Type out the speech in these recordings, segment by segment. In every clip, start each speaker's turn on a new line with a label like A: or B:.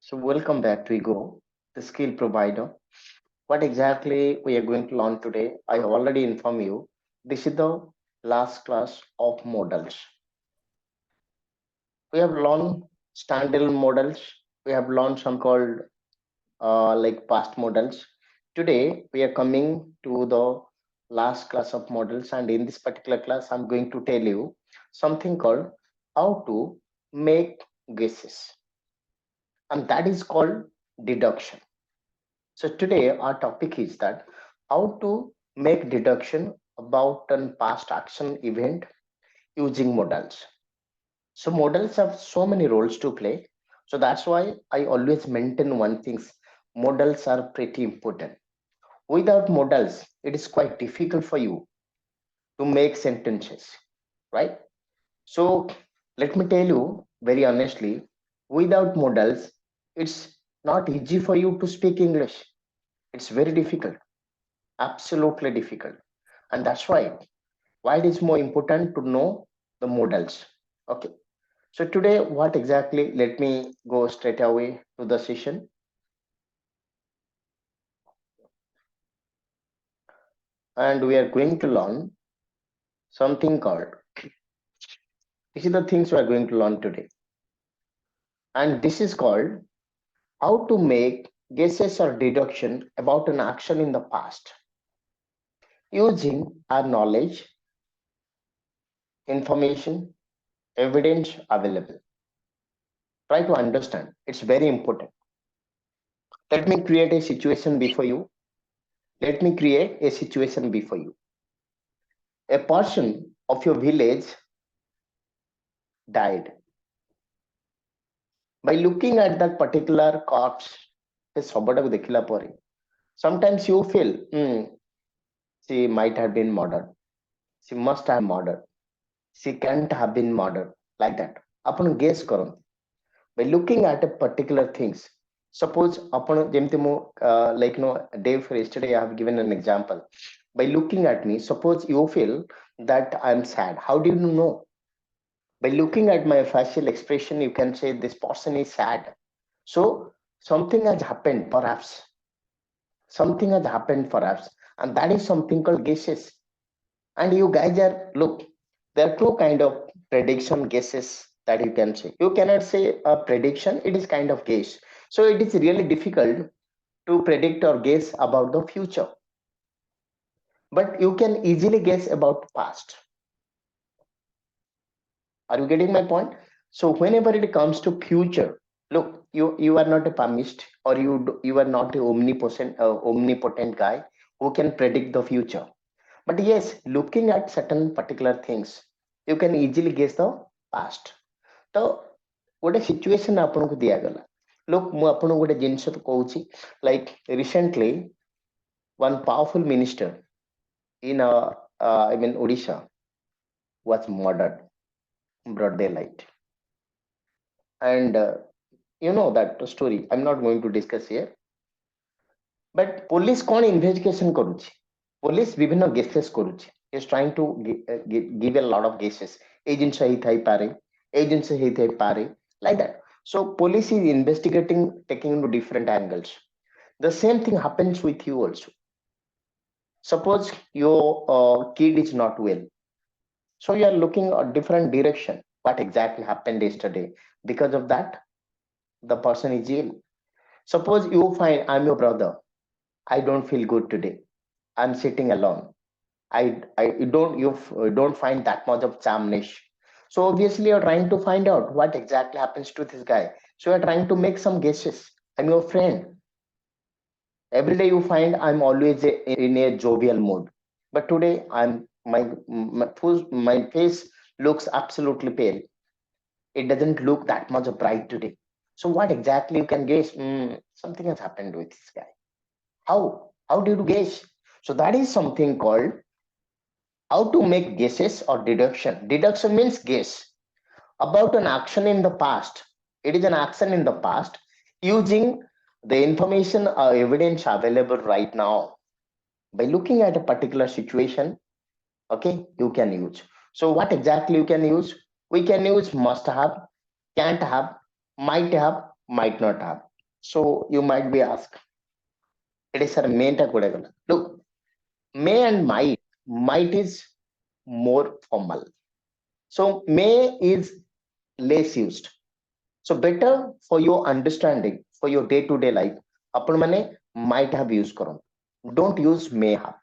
A: So welcome back to Ego, the skill provider. What exactly we are going to learn today, I have already informed you. This is the last class of models. We have learned standalone models. We have learned some called like past models. Today we are coming to the last class of models, and in this particular class, I'm going to tell you something called how to make guesses, and that is called deduction. So today our topic is that how to make deduction about an past action event using models. So models have so many roles to play. So that's why I always maintain one thing. Models are pretty important. Without models, it is quite difficult for you to make sentences, right? So let me tell you very honestly, without models, it's not easy for you to speak English. It's very difficult, absolutely difficult. And that's why it is more important to know the models. Okay. So today, what exactly? Let me go straight away to the session, and we are going to learn something called. This is the things we are going to learn today, and this is called how to make guesses or deduction about an action in the past using our knowledge, information, evidence available. Try to understand. It's very important. Let me create a situation before you. Let me create a situation before you. A person of your village died. By looking at that particular corpse, ସେ ଶବଟାକୁ ଦେଖିଲା ପରେ sometimes you feel she might have been murdered, she must have murdered, she can't have been murdered, like that ଆପଣ guess କରନ୍ତୁ by looking at a particular things. Suppose ଆପଣ ଯେମିତି ମୁଁ like no day for yesterday I have given an example. By looking at me, suppose you feel that I'm sad. How do you know? By looking at my facial expression, you can say this person is sad. So something has happened, perhaps. Something has happened, perhaps. And that is something called guesses. And you guys are, look, there are two kind of prediction guesses that you can say. You cannot say a prediction, it is kind of guess. So it is really difficult to predict or guess about the future. But you can easily guess about past. Are you getting my point? So whenever it comes to future, look, you are not a palmist, or you are not a omnipotent guy who can predict the future. But yes, looking at certain particular things, you can easily guess the past. So ଗୋଟେ situation ଆପଣଙ୍କୁ ଦିଆଗଲା. Look, ମୁଁ ଆପଣଙ୍କୁ ଗୋଟେ ଜିନିଷ କହୁଛି, like recently one powerful minister in I mean Odisha was murdered broad daylight. And you know that story. I'm not going to discuss here. But police कौन investigation କରୁଛି? Police ବିଭିନ୍ନ guesses କରୁଛି. Is trying to give a lot of guesses. ଏଇ ଜିନିଷ ହେଇଥାଇପାରେ, ଏଇ ଜିନିଷ ହେଇଥାଇପାରେ, like that. So police is investigating, taking into different angles. The same thing happens with you also. Suppose your kid is not well. So you are looking a different direction. What exactly happened yesterday? Because of that, the person is ill. Suppose you find I'm your brother. I don't feel good today. I'm sitting alone. I you don't find that much of charmness. So obviously you're trying to find out what exactly happens to this guy. So you're trying to make some guesses. I'm your friend. Every day you find I'm always in a jovial mood. But today my face looks absolutely pale. It doesn't look that much bright today. So what exactly you can guess? Something has happened with this guy. How? How do you guess? So that is something called how to make guesses or deduction. Deduction means guess about an action in the past. It is an action in the past using the information or evidence available right now. By looking at a particular situation, okay, you can use. So what exactly you can use? We can use must have, can't have, might not have. So you might be asked, it is sir may ta kuda gala. Look, may and might is more formal. So may is less used. So better for your understanding, for your day-to-day life, apan mane might have use karon. Don't use may have.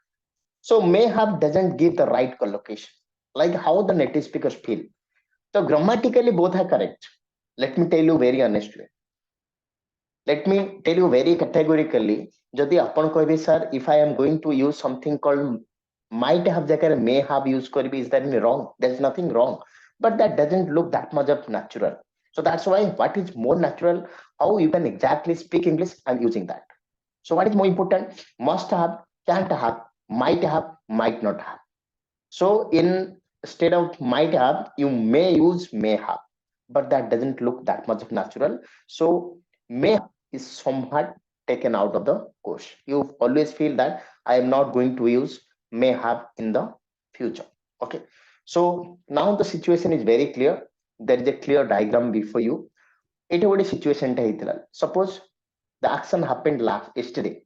A: So may have doesn't give the right collocation, like how the native speakers feel. So grammatically both are correct. Let me tell you very honestly. Let me tell you very categorically. Jodi apan koibe sir, if I am going to use something called might have jagare may have use karibi, is that any wrong? There's nothing wrong, but that doesn't look that much of natural. So that's why what is more natural, how you can exactly speak English, I'm using that. So what is more important? Must have, can't have, might not have. So instead of might have, you may use may have, but that doesn't look that much of natural. So may have is somewhat taken out of the course. You always feel that I am not going to use may have in the future. Okay. So now the situation is very clear. There is a clear diagram before you. It would a situation. Suppose the action happened last yesterday.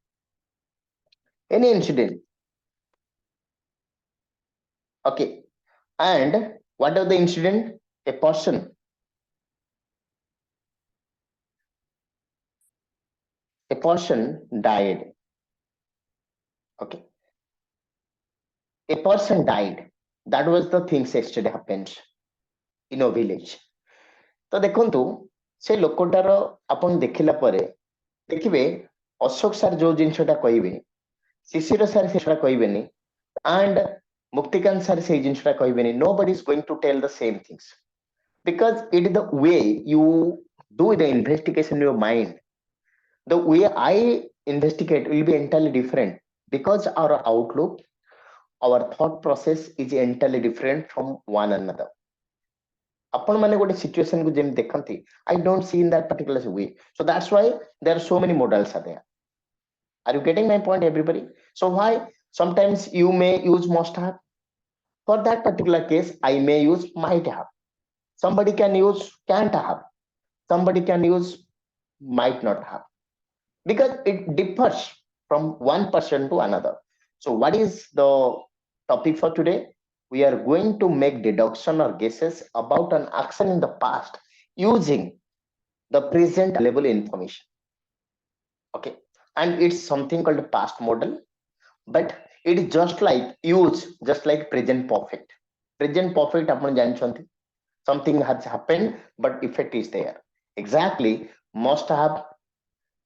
A: Any incident. Okay. And what are the incident? A person died. Okay. A person died. That was the things yesterday happened in a village. ତ ଦେଖନ୍ତୁ ସେ ଲୋକଟାର ଆପଣ ଦେଖିଲା ପରେ ଦେଖିବେ Ashok sir ଯୋଉ ଜିନିଷଟା କହିବେ, ଶିଶିର ସାର୍ ସେଟା କହିବେନି, and ମୁକ୍ତିକାନ୍ତ ସାର୍ ସେଇ ଜିନିଷଟା କହିବେନି. Nobody is going to tell the same things because it is the way you do the investigation in your mind. The way I investigate will be entirely different because our outlook, our thought process is entirely different from one another. ଆପଣ ମାନେ ଗୋଟେ situation କୁ ଯେମିତି ଦେଖନ୍ତି, I don't see in that particular way. So that's why there are so many models are there. Are you getting my point, everybody? So why sometimes you may use must have. For that particular case, I may use might have. Somebody can use can't have. Somebody can use might not have, because it differs from one person to another. So what is the topic for today? We are going to make deduction or guesses about an action in the past using the present available information. Okay. And it's something called a past model, but it is just like present perfect. Present perfect, apan janichanti, something has happened, but effect is there. Exactly, must have,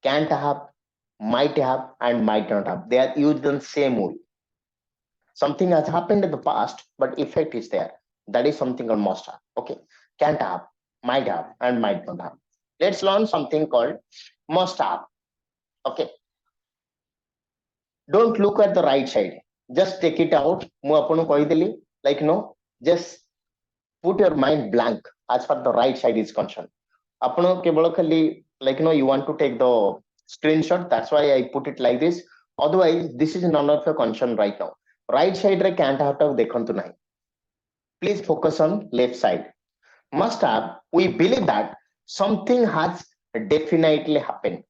A: can't have, might have, and might not have. They are used in the same way. Something has happened in the past, but effect is there. That is something called must have. Okay, can't have, might have, and might not have. Let's learn something called must have. Okay, don't look at the right side. Just take it out. ମୁଁ ଆପଣଙ୍କୁ କହିଦେଲି, like no, just put your mind blank as far the right side is concerned. ଆପଣ କେବଳ ଖାଲି like no, you want to take the screenshot. That's why I put it like this. Otherwise, this is none of your concern right now. Right side रे can't have to ଦେଖନ୍ତୁ ନାହିଁ. Please focus on left side. Must have, we believe that something has definitely happened.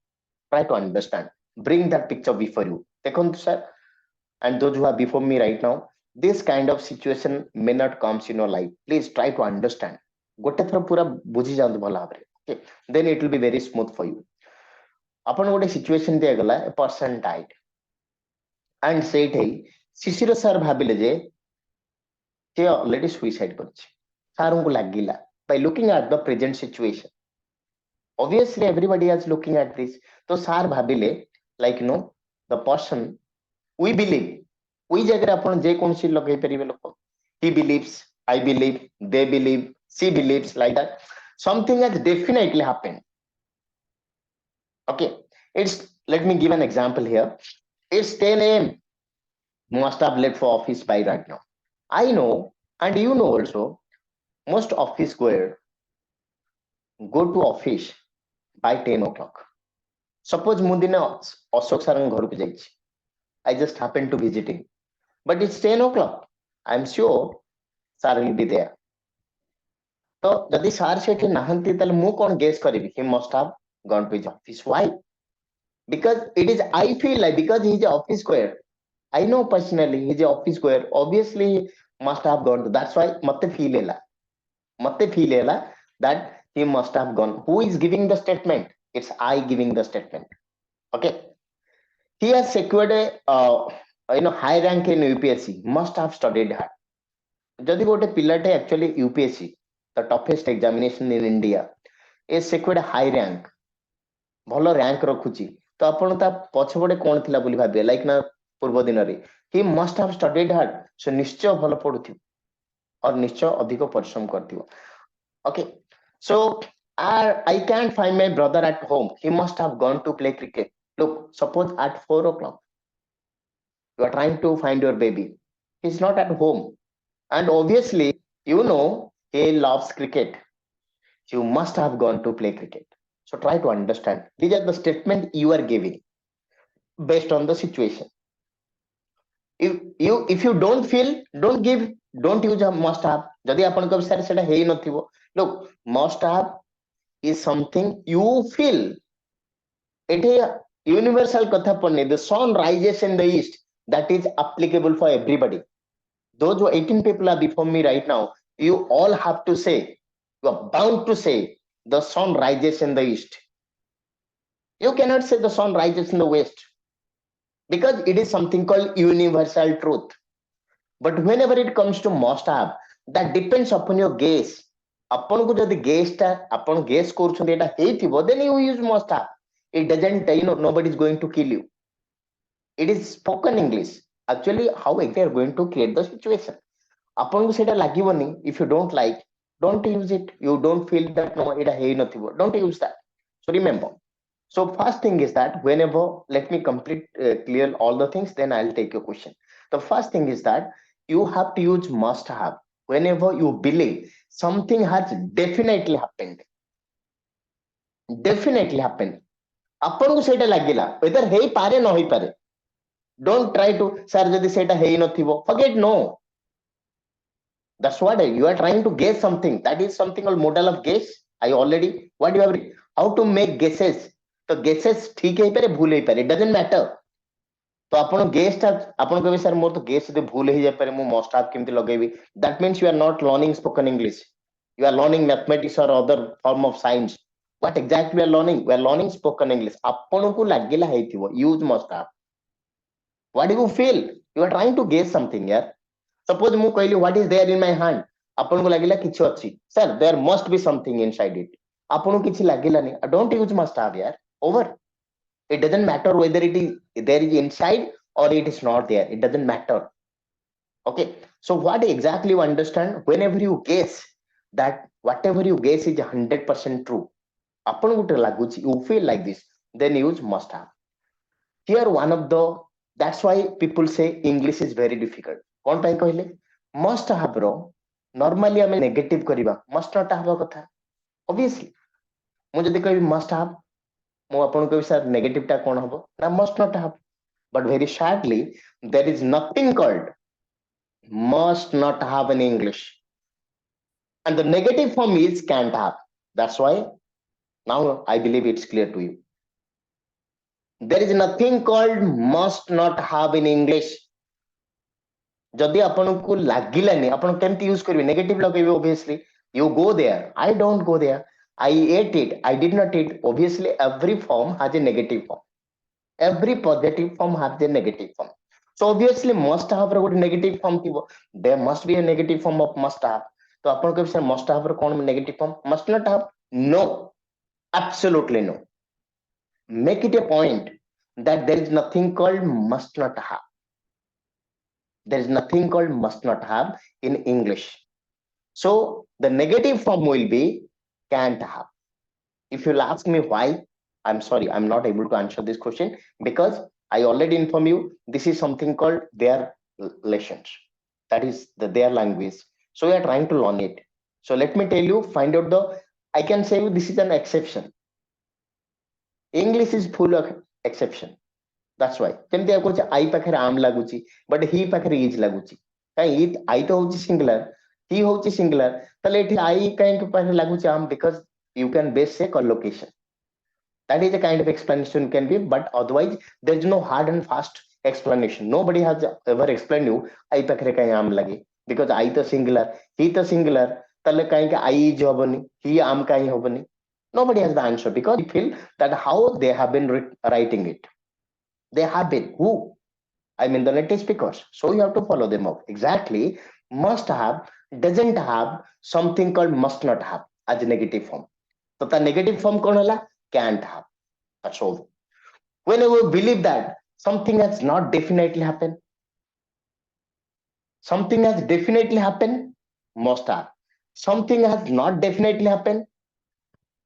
A: Try to understand. Bring that picture before you. देखନ୍ତୁ sir, and those who are before me right now, this kind of situation may not comes in your life. Please try to understand. ଗୋଟେ ଥର ପୁରା ବୁଝି ଯାଆନ୍ତୁ ଭଲ ଭାବରେ. Okay, then it will be very smooth for you. ଆପଣ ଗୋଟେ situation ଦିଆଗଲା, a person died, and ସେଇଠି ଶିଶିର ସାର୍ ଭାବିଲେ ଯେ ସେ already suicide କରିଛି. ସାରଙ୍କୁ ଲାଗିଲା by looking at the present situation. Obviously everybody is looking at this. So sir ଭାବିଲେ like no, the person we believe, we ଜାଗାରେ ଆପଣ ଯେ କୌଣସି ଲଗେଇ ପାରିବେ ଲୋକ. He believes, I believe, they believe, she believes, like that. Something has definitely happened. Okay, it's, let me give an example here. It's 10 a.m. Must have left for office by right now. I know, and you know also, most office goer go to office by 10 o'clock. Suppose ମୁଁ ଦିନେ ଅଶୋକ ସାରଙ୍କ ଘରକୁ ଯାଇଛି. I just happened to visit him. But it's 10 o'clock. I'm sure sir will be there. So, ଯଦି sir ସେଠି ନାହାନ୍ତି ତାହେଲେ ମୁଁ କଣ ଗେସ୍ କରିବି? He must have gone to his office. Why? because it is, I feel like, because he's an office goer, I know personally he's an office goer, obviously he must have gone to, that's why mate feel hela that he must have gone. Who is giving the statement? It's I giving the statement. Okay, he has secured a high rank in UPSC, must have studied hard. ଯଦି ଗୋଟେ ପିଲାଟେ actually UPSC, the toughest examination in India, is secured a high rank, ଭଲ rank ରଖୁଛି, ତ ଆପଣ ତା ପଛପଟେ କଣ ଥିଲା ବୋଲି ଭାବିବେ, ଲାଇକ୍ ନା ପୂର୍ବ ଦିନରେ he must have studied hard, ସେ ନିଶ୍ଚୟ ଭଲ ପଢୁଥିବ और ନିଶ୍ଚୟ ଅଧିକ ପରିଶ୍ରମ କରିଥିବ. Okay, so I can't find my brother at home, he must have gone to play cricket. Look, suppose at 4 o'clock you are trying to find your baby, he's not at home, and obviously he loves cricket, you must have gone to play cricket. So try to understand, these are the statement you are giving based on the situation. If you don't feel, don't give, don't use a must have. ଯଦି ଆପଣଙ୍କ ବିଷୟରେ ସେଟା ହେଇ ନଥିବ, look, must have is something you feel. ଏଠି universal କଥା ପଡନି, the sun rises in the east, that is applicable for everybody. Those 18 people are before me right now, you all have to say, you are bound to say, the sun rises in the east. You cannot say the sun rises in the west, because it is something called universal truth. But whenever it comes to must have, that depends upon your guess. ଆପଣଙ୍କୁ ଯଦି guess ଟା ଆପଣ guess କରୁଛନ୍ତି ଏଟା ହେଇଥିବ, then you use must have. It doesn't, nobody is going to kill you. It is spoken English. Actually, how exactly are going to create the situation? ଆପଣଙ୍କୁ ସେଇଟା ଲାଗିବନି, if you don't like, don't use it. You don't feel that no, ଏଟା ହେଇନଥିବ, don't use that. So remember. So first thing is that whenever, let me complete clear all the things, then I'll take your question. The first thing is that you have to use must have whenever you believe something has definitely happened. Definitely happened. ଆପଣଙ୍କୁ ସେଇଟା ଲାଗିଲା, whether ହେଇପାରେ ନ ହେଇପାରେ, don't try to, sir ଯଦି ସେଇଟା ହେଇନଥିବ, forget, no. That's what you are trying to guess something. That is something called model of guess. I already, what you have, how to make guesses. तो guesses ठीक ହେଇପାରେ, ଭୁଲ ହେଇପାରେ, it doesn't matter. तो ଆପଣ guess ଟା ଆପଣ କହିବେ sir ମୋର ତ guess ଯଦି ଭୁଲ ହେଇଯାଇପାରେ, ମୁଁ must have କେମିତି ଲଗେଇବି? That means you are not learning spoken English. You are learning mathematics or other form of science. What exactly we are learning? We are learning spoken English. ଆପଣଙ୍କୁ ଲାଗିଲା ହେଇଥିବ, use must have. What do you feel? You are trying to guess something, yeah. Suppose ମୁଁ କହିଲି what is there in my hand, ଆପଣଙ୍କୁ ଲାଗିଲା କିଛି ଅଛି, sir there must be something inside it. ଆପଣଙ୍କୁ କିଛି ଲାଗିଲାନି, don't use must have, yeah. Over. It doesn't matter whether it is there is inside or it is not there, it doesn't matter. Okay, so what exactly you understand, whenever you guess that whatever you guess is 100% true, ଆପଣଙ୍କୁ ଗୋଟେ ଲାଗୁଛି, you feel like this, then use must have. Here one of the, that's why people say English is very difficult. କଣ ପାଇଁ କହିଲେ? must have ର normally ଆମେ negative କରିବା, must not have କଥା. Obviously ମୁଁ ଯଦି କହିବି must have, ମୁଁ ଆପଣଙ୍କୁ କହିବି sir negative ଟା କଣ ହବ ନା must not have. But very sadly there is nothing called must not have in English, and the negative form is can't have. That's why now I believe it's clear to you. There is nothing called must not have in English. ଯଦି ଆପଣଙ୍କୁ ଲାଗିଲାନି, ଆପଣ କେମିତି use କରିବେ? Negative ଲଗେଇବେ, obviously. You go there, I don't go there, I ate it, I did not eat. Obviously every form has a negative form, every positive form has a negative form. So obviously must have ର ଗୋଟେ negative form ଥିବ, there must be a negative form of must have. ତ ଆପଣ କହିବେ sir must have ର କଣ negative form? Must not have? No, absolutely no. Make it a point that there is nothing called must not have. There is nothing called must not have in English. So the negative form will be can't have. If you'll ask me why, I'm sorry, I'm not able to answer this question, because I already inform you, this is something called their lessons. That is their language. So we are trying to learn it. So let me tell you, find out the, I can say you this is an exception. English is full of exception. That's why ଯେମିତି ଆଉ କହୁଛି I ପାଖରେ am ଲାଗୁଛି, but he ପାଖରେ is ଲାଗୁଛି. କାହିଁ I ତ ହଉଛି singular, he ହଉଛି singular, ତାହେଲେ ଏଠି I କାହିଁକି ପାଖରେ ଲାଗୁଛି am? Because you can base a collocation. That is a kind of explanation can be, but otherwise there is no hard and fast explanation. Nobody has ever explained you I pakhre kai am lagi, because I the singular, he the singular, tale kai I is hobani, he am kai hobani. Nobody has the answer, because we feel that how they have been writing it. They have been who? I mean the native speakers. So you have to follow them up. Exactly. Must have doesn't have something called must not have as a negative form. So the negative form kon hala? Can't have. That's all. Whenever we believe that something has not definitely happened, something has definitely happened, must have. Something has not definitely happened,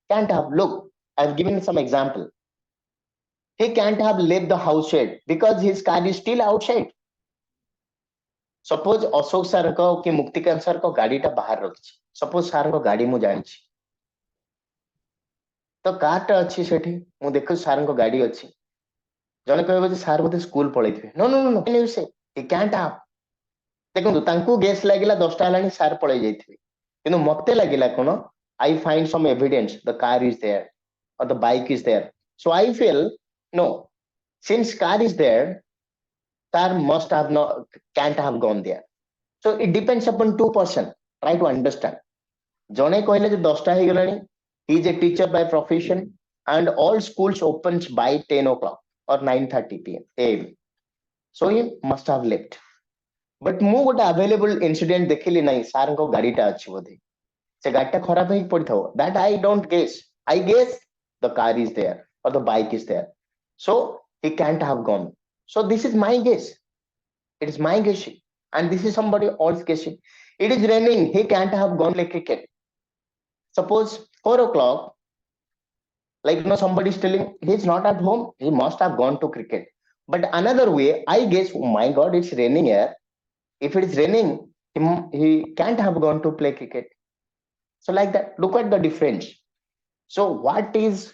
A: can't have. Look, I've given some example. He can't have left the house yet because his car is still outside. Suppose Ashok sir को कि Muktikanta sir को गाड़ी टा बाहर रखी, suppose sir को गाड़ी मु जानी तो कार टा अच्छी सेठी मु देखो सर को गाड़ी अच्छी जने कहबो जे सर बोधे स्कूल पळैथिबे no no no no news से ही कांट हैव देखो तांकू गेस लागिला 10टा हलानी सर पळै जाइथिबे किंतु मते लागिला कोन I find some evidence the car is there और the bike is there so I feel no since car is there car must have not can't have gone there. So it depends upon two person. Try to understand. जने कहले जे 10टा हे गलानी, he is a teacher by profession and all schools opens by 10 o'clock or 9:30 p.m. AM. So he must have left. But ମୁଁ ଗୋଟେ available incident ଦେଖିଲି ନାହିଁ sir ଙ୍କ ଗାଡିଟା ଅଛି ବୋଧେ ସେ ଗାଡିଟା ଖରାପ ହେଇକି ପଡିଥାଉ that I don't guess. I guess the car is there or the bike is there. So he can't have gone. So this is my guess. It is my guessing. And this is somebody else guessing. It is raining. He can't have gone like cricket. Suppose 4 o'clock, like somebody is telling he's not at home. He must have gone to cricket. But another way, I guess, oh my God, it's raining here. If it is raining, he can't have gone to play cricket. So like that, look at the difference. So what is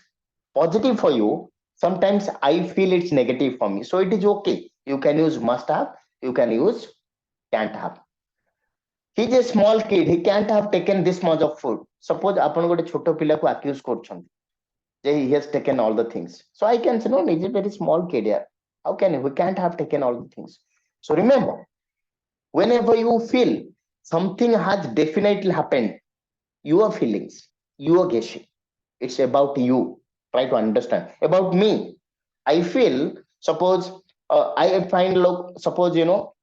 A: positive for you? Sometimes I feel it's negative for me. So it is okay. You can use must have. You can use can't have. He's a small kid. He can't have taken this much of food. Suppose आपण गोटे छोटो पिला को accuse करछन J he has taken all the things. So I can say no, he's a very small kid here. How can he? We can't have taken all the things. So remember, whenever you feel something has definitely happened, your feelings, your guessing, it's about you. Try to understand. About me, I feel, suppose I find, look, suppose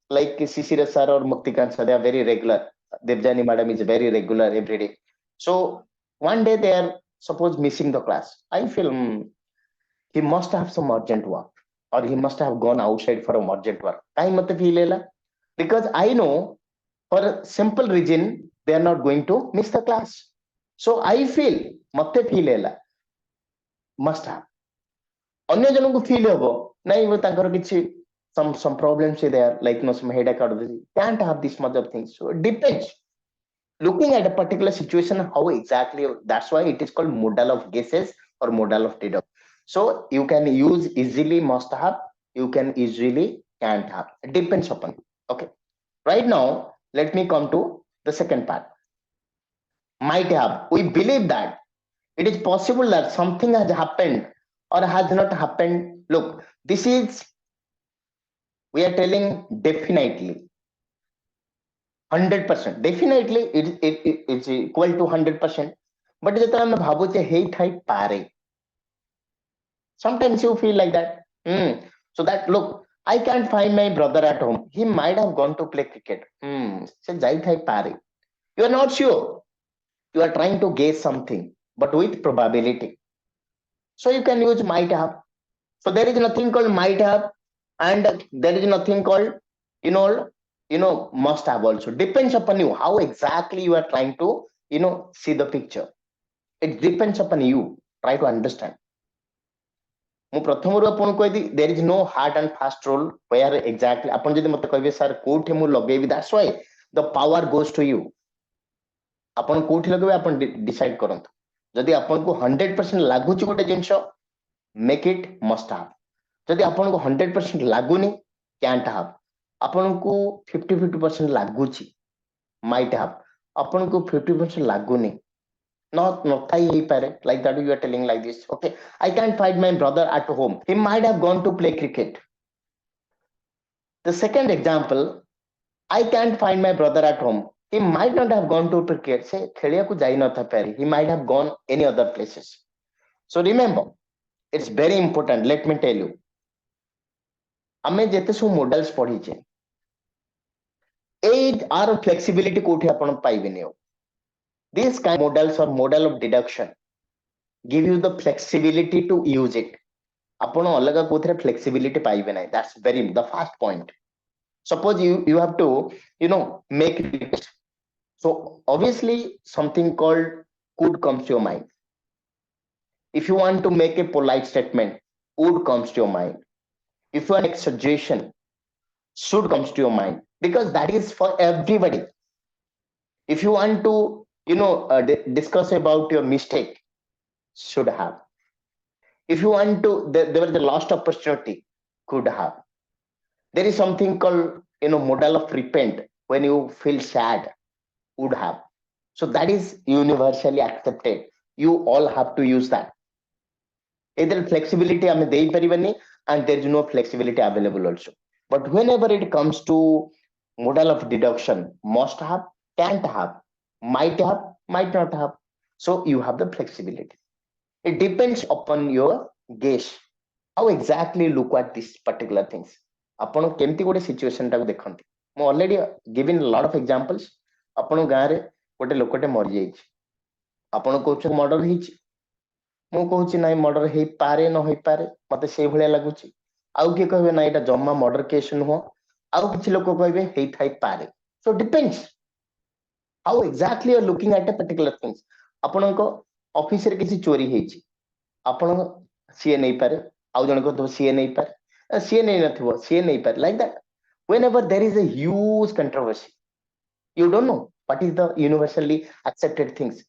A: like Sisira sir or Muktikant sir, they are very regular. Devjani madam is very regular every day. So one day they are suppose missing the class. I feel he must have some urgent work or he must have gone outside for a urgent work. I mate feel ela because I know for a simple reason they are not going to miss the class. So I feel mate feel ela must have. अन्य जनों को feel होबो नहीं वो तांकर किछि some problems there like some headache or can't have this much of things. So it depends, looking at a particular situation how exactly. That's why it is called modal of guesses or modal of deduction. So you can use easily must have, you can easily can't have. It depends upon. Okay, right now let me come to the second part. Might have. We believe that it is possible that something has happened or has not happened. Look, this is, we are telling definitely 100%. Definitely it's equal to 100%. But ଯେତେବେଳେ ଆମେ ଭାବୁଛେ ହେଇଥାଇପାରେ, sometimes you feel like that. So that, look, I can't find my brother at home. He might have gone to play cricket. Se ଯାଇଥାଇପାରେ. You are not sure. You are trying to guess something, but with probability. So you can use might have. So there is nothing called might have, and there is nothing called must have. Also depends upon you how exactly you are trying to see the picture. It depends upon you. Try to understand. ମୁଁ ପ୍ରଥମରୁ ଆପଣଙ୍କୁ କହିଦି there is no hard and fast rule where exactly ଆପଣ ଯଦି ମତେ କହିବେ sir କୋଉଠି ମୁଁ ଲଗେଇବି, that's why the power goes to you. ଆପଣ କୋଉଠି ଲଗେଇବେ ଆପଣ ଡିସାଇଡ୍ କରନ୍ତୁ. ଯଦି ଆପଣଙ୍କୁ 100% ଲାଗୁଛି ଗୋଟେ ଜିନିଷ, make it must have. ଯଦି ଆପଣଙ୍କୁ 100% ଲାଗୁନି, can't have. ଆପଣଙ୍କୁ 50% ଲାଗୁଛି, might have. ଆପଣଙ୍କୁ 50% ଲାଗୁନି, not like that you are telling like this. Okay, I can't find my brother at home. He might have gone to play cricket. The second example, I can't find my brother at home. He might not have gone to cricket. Say, खेलियाku जाई न था पैरी. He might have gone any other places. So remember, it's very important. Let me tell you. ଆମେ ଯେତେ ସବୁ models ପଢିଛେ, ଏଇ ଆର flexibility କୋଉଠି ଆପଣ ପାଇବେନି ଆଉ. These kind of models or model of deduction give you the flexibility to use it. ଆପଣ ଅଲଗା କୋଉଥିରେ flexibility ପାଇବେ ନାହିଁ. That's very the first point. Suppose you have to make it. So obviously something called could comes to your mind. If you want to make a polite statement, would comes to your mind. If you want to make suggestion, should comes to your mind, because that is for everybody. If you want to discuss about your mistake, should have. If you want to there was a lost opportunity, could have. There is something called model of repent. When you feel sad, would have. So that is universally accepted. You all have to use that. Either flexibility ame dei paribani, and there is no flexibility available also. But whenever it comes to model of deduction, must have, can't have, might not have. So you have the flexibility. It depends upon your guess. How exactly look at these particular things. ଆପଣ କେମିତି ଗୋଟେ situation ଟାକୁ ଦେଖନ୍ତି. ମୁଁ already given lot of ଏକ୍ସାମ୍ପଲ୍ସ. ଆପଣ ଗାଁରେ ଗୋଟେ ଲୋକଟେ ମରିଯାଇଛି, ଆପଣ କହୁଛନ୍ତି ମର୍ଡର ହେଇଛି, ମୁଁ କହୁଛି ନାଇଁ ମର୍ଡର ହେଇପାରେ ନ ହେଇପାରେ, ମତେ ସେଇଭଳିଆ ଲାଗୁଛି. ଆଉ କିଏ କହିବେ ନାଇଁ ଏଇଟା ଜମା ମର୍ଡର କେସ୍ ନୁହଁ, ଆଉ କିଛି ଲୋକ କହିବେ ହେଇଥାଇପାରେ. So depends how exactly you looking at a particular things. ଆପଣଙ୍କ ଅଫିସରେ କିଛି ଚୋରି ହେଇଛି, ଆପଣ ସିଏ ନେଇପାରେ, ଆଉ ଜଣଙ୍କ ସିଏ ନେଇପାରେ, ସିଏ ନେଇନଥିବ ସିଏ ନେଇପାରେ, like that. whenever there is a huge controversy, you don't know what is the universally accepted things.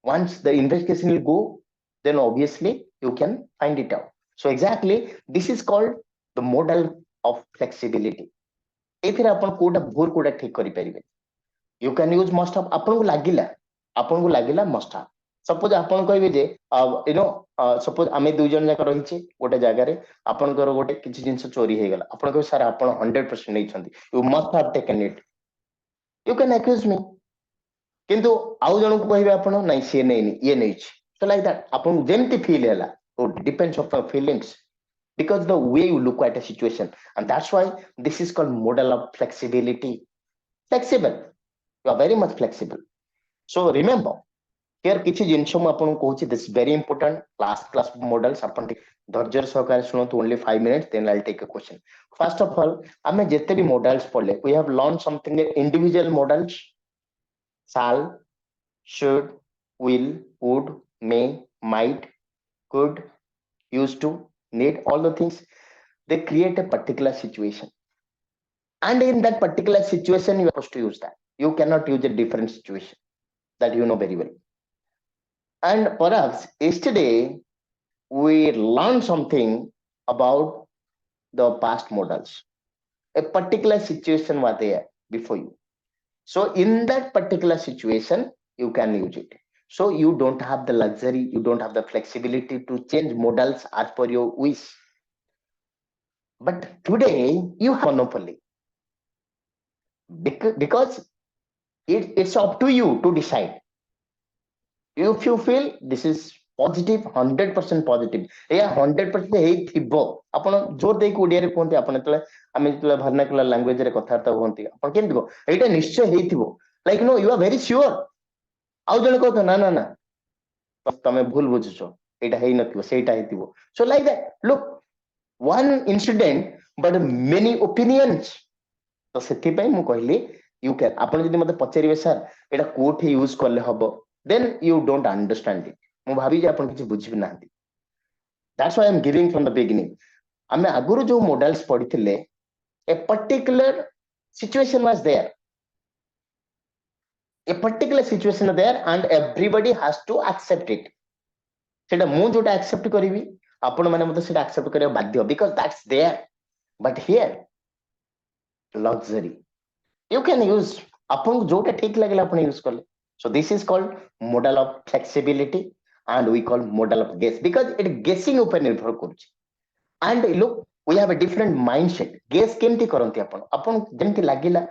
A: Once the investigation will go, then obviously you can find it out. So exactly this is called the model of flexibility. ଏଥିରେ ଆପଣ କୋଉଟା ଭୁଲ କୋଉଟା ଠିକ କରିପାରିବେ. You can use must have. ଆପଣଙ୍କୁ ଲାଗିଲା must have. Suppose ଆପଣ କହିବେ ଯେ suppose ଆମେ ଦୁଇ ଜଣ ଯାକ ରହିଛେ ଗୋଟେ ଜାଗାରେ, ଆପଣଙ୍କର ଗୋଟେ କିଛି ଜିନିଷ ଚୋରି ହେଇଗଲା, ଆପଣ କହିବେ ସାର୍ ଆପଣ 100% ନେଇଛନ୍ତି, you must have taken it. You can accuse me. କିନ୍ତୁ ଆଉ ଜଣକୁ କହିବେ ଆପଣ ନାଇଁ ସିଏ ନେଇନି ଇଏ ନେଇଛି. So like that ଆପଣଙ୍କୁ ଯେମିତି ଫିଲ୍ ହେଲା, it depends on your feelings, because the way you look at a situation, and that's why this is called model of flexibility. Flexible, you are very much flexible. So remember, here କିଛି ଜିନିଷ ମୁଁ ଆପଣଙ୍କୁ କହୁଛି, this is very important. Last class models ଆପଣ ଧୈର୍ଯ୍ୟର ସହକାରେ ଶୁଣନ୍ତୁ, only 5 minutes, then I'll take a question. First of all, ଆମେ ଯେତେ ବି models ପଢିଲେ, we have learned something individual models. Shall, should, will, would, may, might, could, used to, need, all the things, they create a particular situation. And in that particular situation, you are supposed to use that. You cannot use a different situation. That you know very well. And perhaps yesterday, we learned something about the past models. A particular situation was there before you. So in that particular situation, you can use it. So you don't have the luxury, you don't have the flexibility to change models as per your wish. But today, you have monopoly. Because it's up to you to decide. If you feel this is positive, 100% positive, ଏହା 100% ହେଇଥିବ, ଆପଣ ଜୋର ଦେଇକି ଓଡିଆରେ କୁହନ୍ତି, ଆପଣ ଯେତେବେଳେ ଆମେ ଯେତେବେଳେ ଭର୍ଣ୍ଣାକୁଲାର ଲାଙ୍ଗୁଏଜରେ କଥାବାର୍ତ୍ତା ହୁଅନ୍ତି, ଆପଣ କେମିତି କହ ଏଇଟା ନିଶ୍ଚୟ ହେଇଥିବ, like you are very sure. ଆଉ ଜଣେ କହୁଥ ନା ନା ନା ତମେ ଭୁଲ ବୁଝୁଛ, ଏଇଟା ହେଇନଥିବ ସେଇଟା ହେଇଥିବ. So like that, look, one incident but many opinions. ତ ସେଥିପାଇଁ ମୁଁ କହିଲି you can, ଆପଣ ଯଦି ମତେ ପଚାରିବେ ସାର୍ ଏଇଟା କୋଉଠି ୟୁଜ କଲେ ହବ, then you don't understand it. ମୁଁ ଭାବିଛି ଆପଣ କିଛି ବୁଝିବି ନାହାନ୍ତି. That's why I'm giving from the beginning. ଆମେ ଆଗରୁ ଯୋଉ models ପଢିଥିଲେ, a particular situation was there. A particular situation is there and everybody has to accept it. ସେଟା ମୁଁ ଯୋଉଟା accept କରିବି, ଆପଣ ମାନେ ମତେ ସେଟା accept କରିବାକୁ ବାଧ୍ୟ, because that's there. But here, luxury. You can use, ଆପଣଙ୍କୁ ଯୋଉଟା ଠିକ ଲାଗିଲା ଆପଣ ୟୁଜ କଲେ. So this is called model of flexibility, and we call model of guess because it guessing upon निर्भर କରୁଛି. And look, we have a different mindset. Guess केमती करंती आपण आपण जेमती लागिला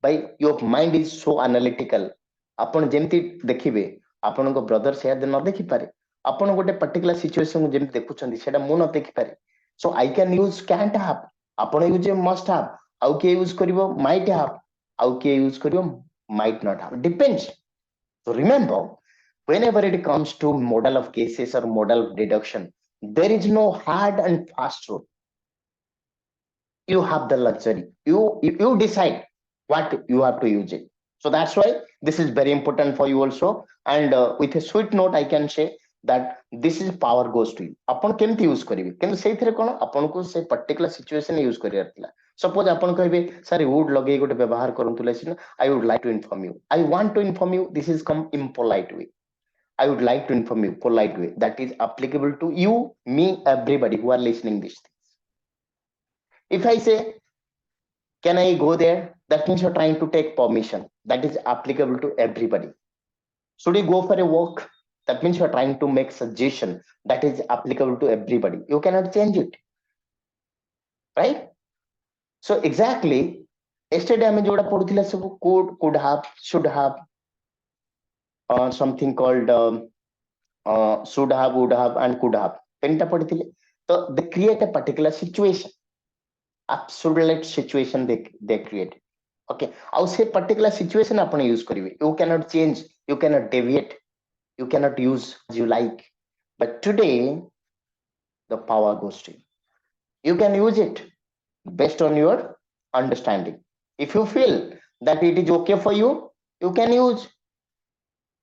A: भाई your mind is so analytical. आपण जेमती देखिबे ଆପଣଙ୍କ ବ୍ରଦର ସେୟା ନ ଦେଖି ପାରେ, ଆପଣ ଗୋଟେ particular situation ଯେମିତି ଦେଖୁଛନ୍ତି ସେଟା ମୁଁ ନ ଦେଖି ପାରେ. So I can use can't have, ଆପଣ use must have, ଆଉ କିଏ use କରିବ might have, ଆଉ କିଏ use କରିବ might not have, depends. So remember, whenever it comes to model of cases or model of deduction, there is no hard and fast rule. You have the luxury. You decide what you have to use it. So that's why this is very important for you also. And with a sweet note, I can say that this is power goes to you. आपण केमती use करिवे किंतु सेथिरे कोन आपण को से particular situation use करियार थिला. Suppose आपण कहबे सर वुड लगे गोटे व्यवहार करंतुले सिना I would like to inform you. I want to inform you. This is come impolite way. I would like to inform you polite way that is applicable to you, me, everybody who are listening this. If I say, can I go there? That means you're trying to take permission. That is applicable to everybody. Should you go for a walk? That means you're trying to make suggestion. That is applicable to everybody. You cannot change it. Right? So exactly, yesterday I joda podutila sabu could have, should have, something called should have, would have, and could have. Penta podutile. So they create a particular situation. Absolute situation they create. Okay, ଆଉ ସେ particular situation ଆପଣ use କରିବେ. You cannot change, you cannot deviate, you cannot use as you like. But today the power goes to you. You can use it based on your understanding. If you feel that it is okay for you, you can use.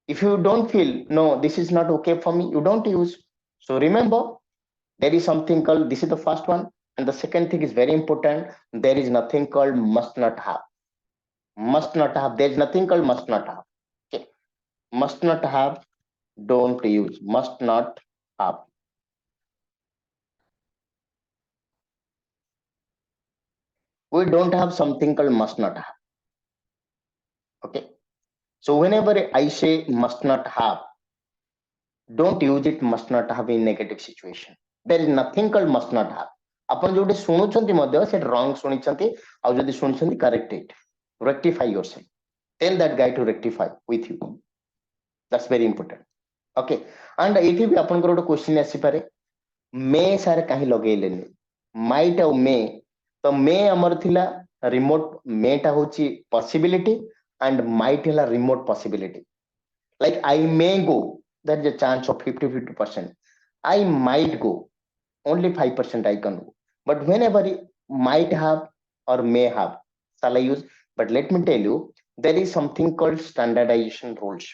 A: If you don't feel no, this is not okay for me, you don't use. So remember, there is something called, this is the first one, and the second thing is very important. There is nothing called must not have. Must not have, there is nothing called must not have. Okay, must not have, don't use. Must not have. We don't have something called must not have. Okay, so whenever I say must not have, don't use it must not have in negative situation. There is nothing called must not have. ଆପଣ ଯୋଉଠି ଶୁଣୁଛନ୍ତି ମଧ୍ୟ ସେଟା wrong ଶୁଣିଛନ୍ତି, ଆଉ ଯଦି ଶୁଣିଛନ୍ତି correct it, rectify yourself, tell that guy to rectify with you. That's very important. Okay, and ଏଠି ବି ଆପଣଙ୍କର ଗୋଟେ question ଆସିପାରେ, ମେ ସାର୍ କାହିଁ ଲଗେଇଲେନି, ମାଇଟ୍ ଆଉ ମେ, ତ ମେ ଆମର ଥିଲା remote, ମେ ଟା ହଉଛି possibility and might ହେଲା remote possibility. Like I may go, there is a chance of 50-50%. I might go, only 5% I can go. But whenever might have or may have, shall I use? But let me tell you, there is something called standardization rules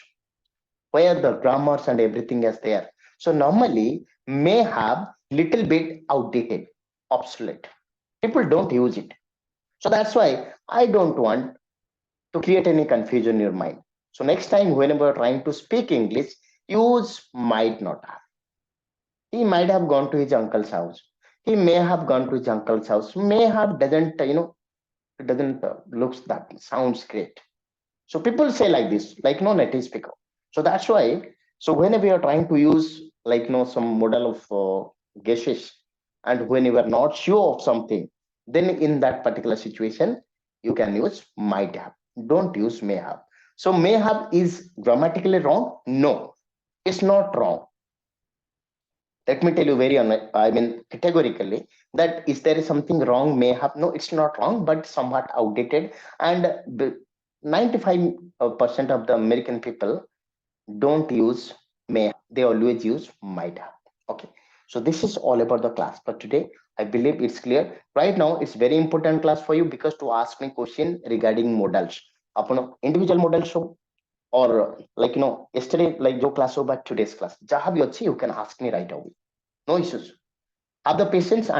A: where the grammars and everything is there. So normally may have little bit outdated, obsolete. People don't use it. So that's why I don't want to create any confusion in your mind. So next time, whenever you're trying to speak English, use might not have. He might have gone to his uncle's house. He may have gone to his uncle's house. May have doesn't, it doesn't looks that sounds great. So people say like this, like no native speaker. So that's why. So whenever you're trying to use like some model of guesses, and when you are not sure of something, then in that particular situation, you can use might have. Don't use may have. So may have is grammatically wrong? No, it's not wrong. Let me tell you very categorically that is there is something wrong may have. No, it's not wrong, but somewhat outdated. And 95% of the American people don't use may have. They always use might have. Okay, so this is all about the class for today. I believe it's clear. Right now, it's very important class for you because to ask me question regarding modals. Upon individual models show or yesterday like your class over today's class. Jaha bhi achi, you can ask me right away. No issues. Have the patience and